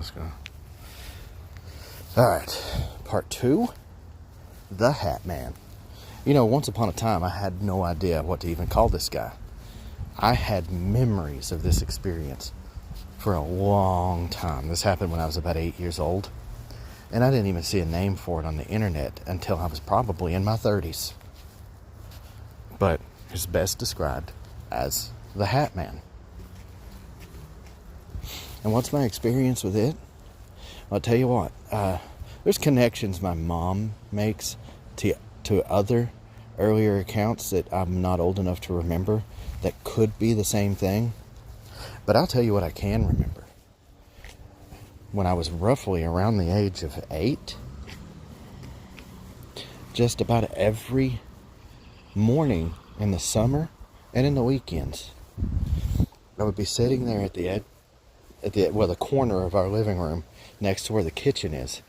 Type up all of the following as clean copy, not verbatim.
Let's go. All right, part 2, the Hat Man. You know, once upon a time, I had no idea what to even call this guy. I had memories of this experience for a long time. This happened when I was about 8 years old, and I didn't even see a name for it on the internet until I was probably in my 30s. But it's best described as the Hat Man. And what's my experience with it? I'll tell you what, there's connections my mom makes to other earlier accounts that I'm not old enough to remember that could be the same thing. But I'll tell you what I can remember. When I was roughly around the age of 8, just about every morning in the summer and in the weekends, I would be sitting there at the corner of our living room next to where the kitchen is,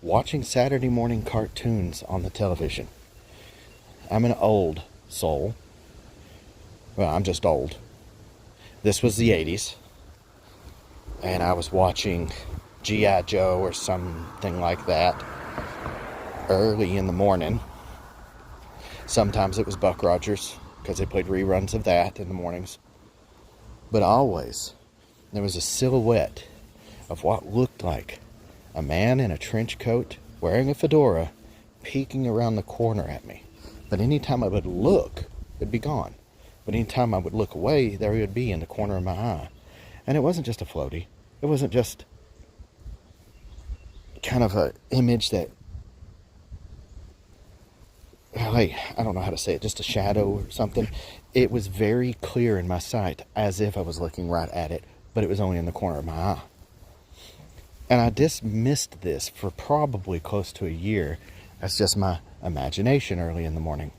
watching Saturday morning cartoons on the television. I'm an old soul. Well, I'm just old. This was the 80s. And I was watching G.I. Joe or something like that early in the morning. Sometimes it was Buck Rogers, because they played reruns of that in the mornings. But always, there was a silhouette of what looked like a man in a trench coat wearing a fedora peeking around the corner at me. But anytime I would look, it'd be gone. But anytime I would look away, there he would be in the corner of my eye. And it wasn't just a floaty. It wasn't just kind of an image that, I don't know how to say it, just a shadow or something. It was very clear in my sight, as if I was looking right at it, but it was only in the corner of my eye. And I dismissed this for probably close to a year as just my imagination early in the morning.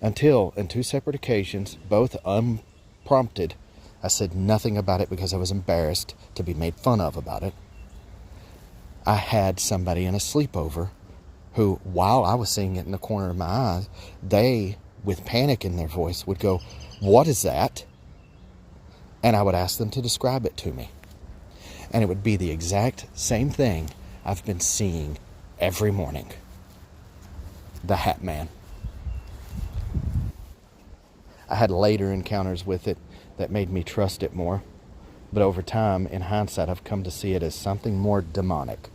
Until, on 2 separate occasions, both unprompted, I said nothing about it because I was embarrassed to be made fun of about it. I had somebody in a sleepover who, while I was seeing it in the corner of my eye, they, with panic in their voice, would go, "What is that?" And I would ask them to describe it to me. And it would be the exact same thing I've been seeing every morning. The Hat Man. I had later encounters with it that made me trust it more. But over time, in hindsight, I've come to see it as something more demonic.